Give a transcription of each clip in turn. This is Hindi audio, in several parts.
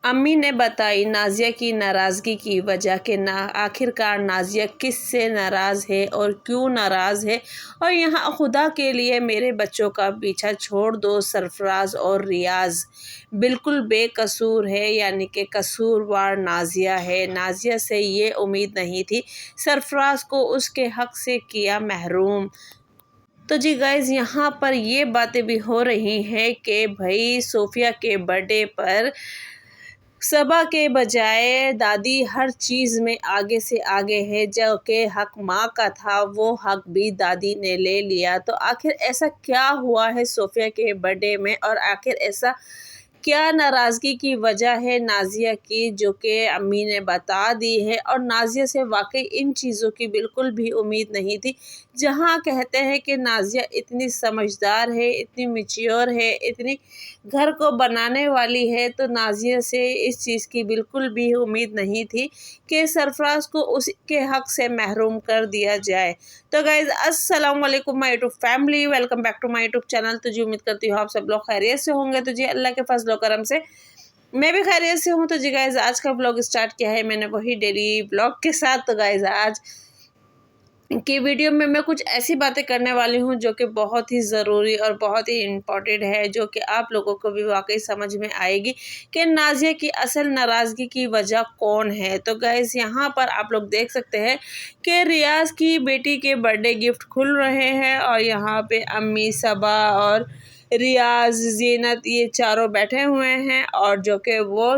अम्मी ने बताई नाज़िया की नाराज़गी की वजह कि आखिरकार नाज़िया किस से नाराज़ है और क्यों नाराज़ है। और यहाँ खुदा के लिए मेरे बच्चों का पीछा छोड़ दो, सरफराज और रियाज बिल्कुल बेकसूर है, यानी कि कसूरवार नाज़िया है। नाज़िया से ये उम्मीद नहीं थी, सरफराज को उसके हक से किया महरूम। तो जी गाइज़, यहाँ पर ये बातें भी हो रही हैं कि भाई सोफिया के बर्थडे पर सबा के बजाय दादी हर चीज़ में आगे से आगे है। जो कि हक माँ का था वो हक भी दादी ने ले लिया। तो आखिर ऐसा क्या हुआ है सोफिया के बर्थडे में, और आखिर ऐसा क्या नाराज़गी की वजह है नाज़िया की, जो कि अम्मी ने बता दी है। और नाज़िया से वाकई इन चीज़ों की बिल्कुल भी उम्मीद नहीं थी। जहाँ कहते हैं कि नाज़िया इतनी समझदार है, इतनी मैच्योर है, इतनी घर को बनाने वाली है, तो नाज़िया से इस चीज़ की बिल्कुल भी उम्मीद नहीं थी कि सरफराज को उसके हक से महरूम कर दिया जाए। तो गाइज़, अस्सलाम वालेकुम my YouTube family, welcome back to my YouTube channel. तो जी उम्मीद करती हूँ आप सब लोग खैरियत से होंगे। तो जी अल्लाह के फजल और करम से मैं भी खैरियत से हूँ। तो जी गाइज़, आज का ब्लॉग स्टार्ट किया है मैंने वही डेली ब्लॉग के साथ। तो गाइज़, आज की वीडियो में मैं कुछ ऐसी बातें करने वाली हूँ जो कि बहुत ही ज़रूरी और बहुत ही इम्पोर्टेंट है, जो कि आप लोगों को भी वाकई समझ में आएगी कि नाज़िया की असल नाराज़गी की वजह कौन है। तो गाइज़, यहाँ पर आप लोग देख सकते हैं कि रियाज़ की बेटी के बर्थडे गिफ्ट खुल रहे हैं, और यहाँ पे अम्मी, सबा और रियाज़, ज़ीनत, ये चारों बैठे हुए हैं, और जो कि वो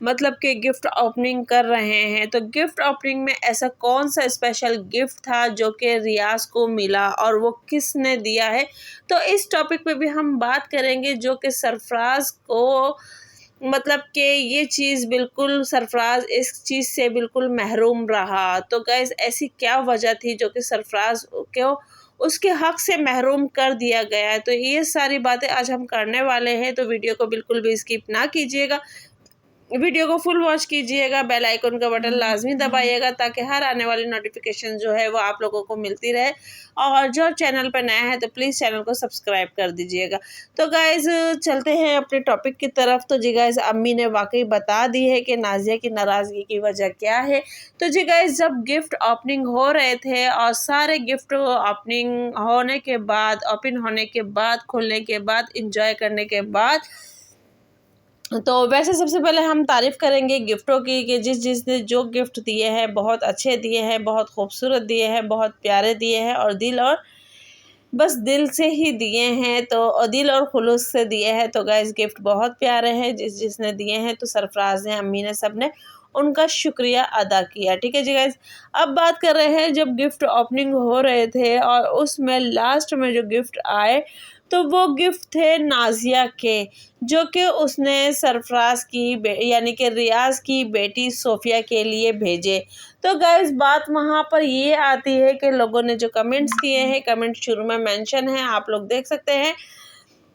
मतलब कि गिफ्ट ओपनिंग कर रहे हैं। तो गिफ्ट ओपनिंग में ऐसा कौन सा स्पेशल गिफ्ट था जो कि रियाज को मिला और वो किसने दिया है, तो इस टॉपिक पे भी हम बात करेंगे। जो कि सरफराज को मतलब कि ये चीज़ बिल्कुल, सरफराज इस चीज़ से बिल्कुल महरूम रहा। तो गाइस, ऐसी क्या वजह थी जो कि सरफराज को उसके हक से महरूम कर दिया गया है, तो ये सारी बातें आज हम करने वाले हैं। तो वीडियो को बिल्कुल भी स्किप ना कीजिएगा, वीडियो को फुल वॉच कीजिएगा, बेल आइकन का बटन लाजमी दबाइएगा ताकि हर आने वाली नोटिफिकेशन जो है वो आप लोगों को मिलती रहे। और जो चैनल पर नया है तो प्लीज़ चैनल को सब्सक्राइब कर दीजिएगा। तो गाइज़, चलते हैं अपने टॉपिक की तरफ। तो जी गाइज़, अम्मी ने वाकई बता दी है कि नाज़िया की नाराज़गी की वजह क्या है। तो जी गाइज़, जब गिफ्ट ओपनिंग हो रहे थे और सारे गिफ्ट ओपनिंग होने के बाद, ओपन होने के बाद, खोलने के बाद, इंजॉय करने के बाद, तो वैसे सबसे पहले हम तारीफ़ करेंगे गिफ्टों की कि जिसने जो गिफ्ट दिए हैं बहुत अच्छे दिए हैं, बहुत खूबसूरत दिए हैं, बहुत प्यारे दिए हैं, और बस दिल से ही दिए हैं। तो और दिल और खुलूस से दिए हैं। तो गाइस, गिफ्ट बहुत प्यारे हैं जिसने दिए हैं। तो सरफराज ने, अम्मी ने, सब ने उनका शुक्रिया अदा किया। ठीक है जी गाइस, अब बात कर रहे हैं जब गिफ्ट ओपनिंग हो रहे थे और उसमें लास्ट में जो गिफ्ट आए, तो वो गिफ्ट थे नाज़िया के, जो कि उसने सरफराज की यानी कि रियाज की बेटी सोफिया के लिए भेजे। तो गाइस, बात वहाँ पर ये आती है कि लोगों ने जो कमेंट्स किए हैं, कमेंट शुरू में मेंशन है, आप लोग देख सकते हैं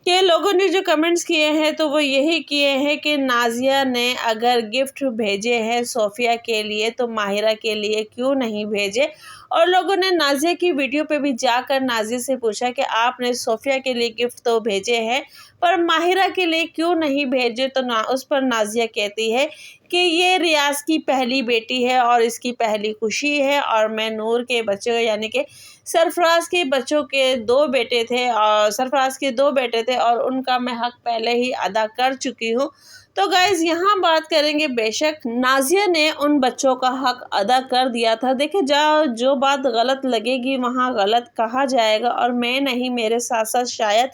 कि लोगों ने जो कमेंट्स किए हैं तो वो यही किए हैं कि नाज़िया ने अगर गिफ्ट भेजे हैं सोफिया के लिए तो माहिरा के लिए क्यों नहीं भेजे। और लोगों ने नाज़िया की वीडियो पे भी जाकर नाज़िया से पूछा कि आपने सोफिया के लिए गिफ्ट तो भेजे हैं पर माहिरा के लिए क्यों नहीं भेजे। तो उस पर नाज़िया कहती है कि ये रियाज की पहली बेटी है और इसकी पहली खुशी है, और मैं नूर के बच्चों यानी कि सरफराज के बच्चों के दो बेटे थे, और सरफराज के दो बेटे थे और उनका मैं हक पहले ही अदा कर चुकी हूँ। तो गाइज़, यहाँ बात करेंगे, बेशक नाज़िया ने उन बच्चों का हक अदा कर दिया था। देखिए, जो बात गलत लगेगी वहाँ गलत कहा जाएगा, और मैं नहीं, मेरे साथ साथ शायद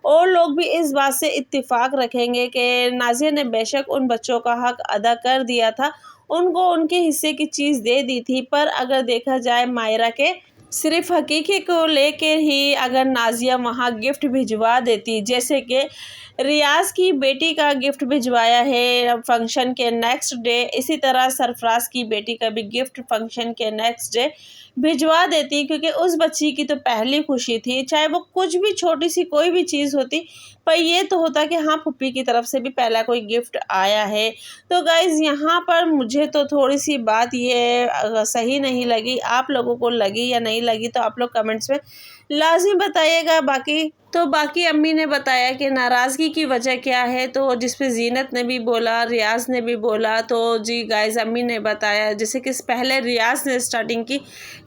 और लोग भी इस बात से इत्तेफाक रखेंगे कि नाज़िया ने बेशक उन बच्चों का हक अदा कर दिया था, उनको उनके हिस्से की चीज़ दे दी थी। पर अगर देखा जाए मायरा के सिर्फ हकीकी को लेकर ही अगर नाज़िया वहाँ गिफ्ट भिजवा देती, जैसे कि रियाज की बेटी का गिफ्ट भिजवाया है फंक्शन के नेक्स्ट डे, इसी तरह सरफराज की बेटी का भी गिफ्ट फंक्शन के नेक्स्ट डे भिजवा देती, क्योंकि उस बच्ची की तो पहली खुशी थी, चाहे वो कुछ भी छोटी सी कोई भी चीज़ होती, पर ये तो होता कि हाँ, पुप्पी की तरफ से भी पहला कोई गिफ्ट आया है। तो गाइज़, यहाँ पर मुझे तो थोड़ी सी बात ये सही नहीं लगी, आप लोगों को लगी या नहीं लगी तो आप लोग कमेंट्स में लाज़िम बताइएगा। बाकी अम्मी ने बताया कि नाराज़गी की वजह क्या है, तो जिस पे ज़ीनत ने भी बोला, रियाज़ ने भी बोला। तो जी गाइज़, अम्मी ने बताया, जैसे कि पहले रियाज़ ने स्टार्टिंग की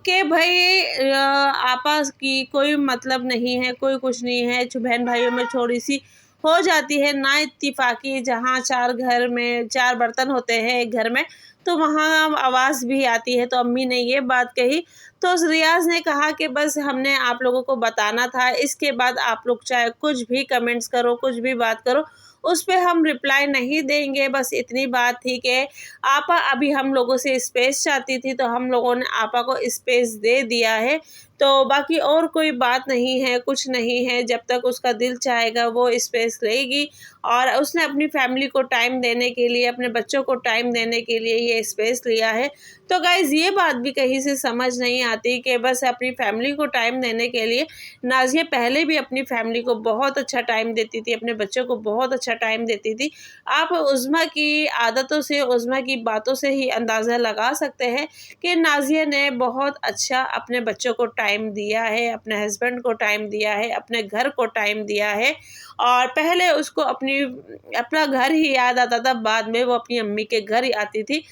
कि भाई आपा की कोई मतलब नहीं है, कोई कुछ नहीं है, बहन भाइयों में थोड़ी-सी हो जाती है ना इत्तेफाकी, जहाँ 4 बर्तन होते हैं एक घर में, तो वहाँ आवाज़ भी आती है। तो अम्मी ने ये बात कही, तो रियाज़ ने कहा कि बस हमने आप लोगों को बताना था, इसके बाद आप लोग चाहे कुछ भी कमेंट्स करो, कुछ भी बात करो, उस पे हम रिप्लाई नहीं देंगे। बस इतनी बात थी कि आपा अभी हम लोगों से स्पेस चाहती थी, तो हम लोगों ने आपा को स्पेस दे दिया है। तो बाकी और कोई बात नहीं है, कुछ नहीं है। जब तक उसका दिल चाहेगा वो स्पेस लेगी, और उसने अपनी फैमिली को टाइम देने के लिए, अपने बच्चों को टाइम देने के लिए ये स्पेस लिया है। तो गाइज़, ये बात भी कहीं से समझ नहीं आती कि बस अपनी फैमिली को टाइम देने के लिए, नाज़िया पहले भी अपनी फैमिली को बहुत अच्छा टाइम देती थी, अपने बच्चों को बहुत अच्छा टाइम देती थी। आप उज़्मा की आदतों से, उज़्मा की बातों से ही अंदाज़ा लगा सकते हैं कि नाज़िया ने बहुत अच्छा अपने बच्चों को टाइम दिया है, अपने हस्बैंड को टाइम दिया है, अपने घर को टाइम दिया है। और पहले उसको अपना घर ही याद आता था, बाद में वो अपनी अम्मी के घर ही आती थी।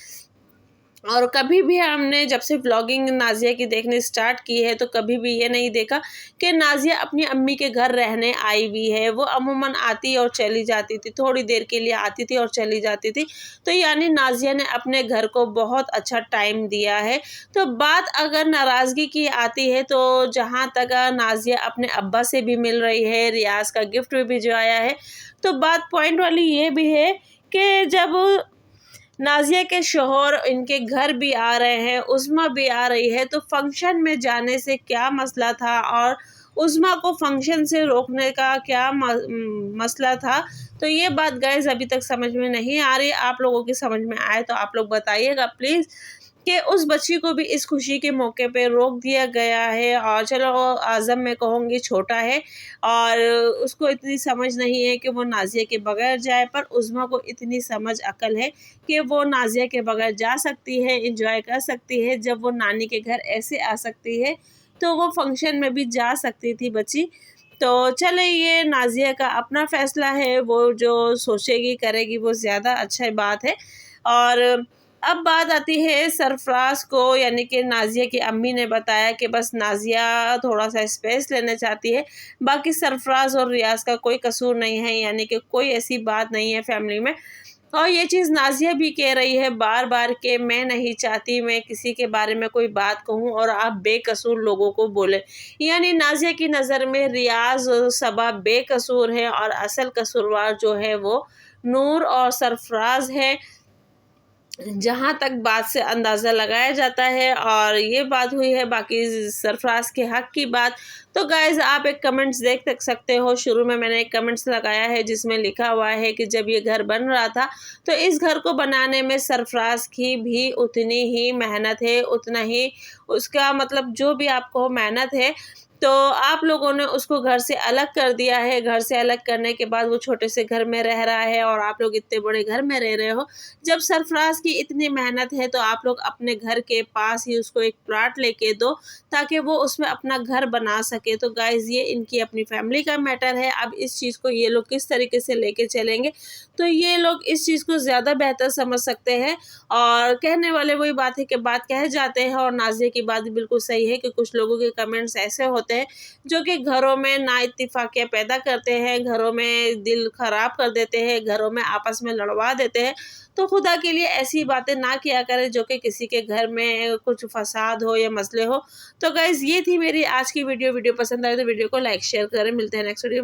और कभी भी हमने जब से व्लॉगिंग नाज़िया की देखनी स्टार्ट की है, तो कभी भी ये नहीं देखा कि नाज़िया अपनी अम्मी के घर रहने आई हुई है। वो अमूमन आती और चली जाती थी, थोड़ी देर के लिए आती थी और चली जाती थी। तो यानी नाज़िया ने अपने घर को बहुत अच्छा टाइम दिया है। तो बात अगर नाराज़गी की आती है, तो जहाँ तक नाज़िया अपने अब्बा से भी मिल रही है, रियाज़ का गिफ्ट भी भिजवाया है, तो बात पॉइंट वाली ये भी है कि जब नाज़िया के शौहर इनके घर भी आ रहे हैं, उज़्मा भी आ रही है, तो फंक्शन में जाने से क्या मसला था, और उज़्मा को फंक्शन से रोकने का क्या मसला था। तो ये बात गाइज़ अभी तक समझ में नहीं आ रही। आप लोगों की समझ में आए तो आप लोग बताइएगा प्लीज़, कि उस बच्ची को भी इस खुशी के मौके पे रोक दिया गया है। और चलो, आज़म मैं कहूँगी छोटा है, और उसको इतनी समझ नहीं है कि वो नाज़िया के बगैर जाए, पर उज़्मा को इतनी समझ अकल है कि वो नाज़िया के बगैर जा सकती है, एंजॉय कर सकती है। जब वो नानी के घर ऐसे आ सकती है, तो वो फंक्शन में भी जा सकती थी बच्ची। तो चले, ये नाज़िया का अपना फ़ैसला है, वो जो सोचेगी करेगी वो ज़्यादा अच्छा बात है। और अब बात आती है सरफ़राज़ को, यानी कि नाज़िया की अम्मी ने बताया कि बस नाज़िया थोड़ा-सा स्पेस लेना चाहती है, बाकी सरफ़राज़ और रियाज़ का कोई कसूर नहीं है, यानी कि कोई ऐसी बात नहीं है फ़ैमिली में। और ये चीज़ नाज़िया भी कह रही है बार-बार कि मैं नहीं चाहती मैं किसी के बारे में कोई बात कहूँ और आप बेकसूर लोगों को बोलें। यानी नाज़िया की नज़र में रियाज़ और सबा बेकसूर हैं, और असल कसूरवार जो है वो नूर और सरफ़राज़ है, जहाँ तक बात से अंदाज़ा लगाया जाता है। और ये बात हुई है बाकी सरफ़राज़ के हक़ की बात। तो गाइज़, आप एक कमेंट्स देख सकते हो, शुरू में मैंने एक कमेंट्स लगाया है जिसमें लिखा हुआ है कि जब ये घर बन रहा था, तो इस घर को बनाने में सरफ़राज़ की भी उतनी ही मेहनत है, उतना ही उसका मतलब जो भी आपको मेहनत है, तो आप लोगों ने उसको घर से अलग कर दिया है। घर से अलग करने के बाद वो छोटे से घर में रह रहा है, और आप लोग इतने बड़े घर में रह रहे हो। जब सरफ़राज़ की इतनी मेहनत है, तो आप लोग अपने घर के पास ही उसको एक प्लॉट लेके दो, ताकि वो उसमें अपना घर बना सके। तो गाइज़, ये इनकी अपनी फैमिली का मैटर है। अब इस चीज़ को ये लोग किस तरीके से लेके चलेंगे, तो ये लोग इस चीज़ को ज़्यादा बेहतर समझ सकते हैं। और कहने वाले वही बात है कि बात कह जाते हैं, और नाज़िया की बात भी बिल्कुल सही है कि कुछ लोगों के कमेंट्स ऐसे होते हैं जो कि घरों में नाइत्तेफ़ाकियाँ पैदा करते हैं, घरों में दिल ख़राब कर देते हैं, घरों में आपस में लड़वा देते हैं। तो खुदा के लिए ऐसी बातें ना किया करें जो कि किसी के घर में कुछ फ़साद हो या मसले हो। तो गाइज़, ये थी मेरी आज की वीडियो। वीडियो पसंद आए तो वीडियो को लाइक शेयर करें। मिलते हैं नेक्स्ट वीडियो।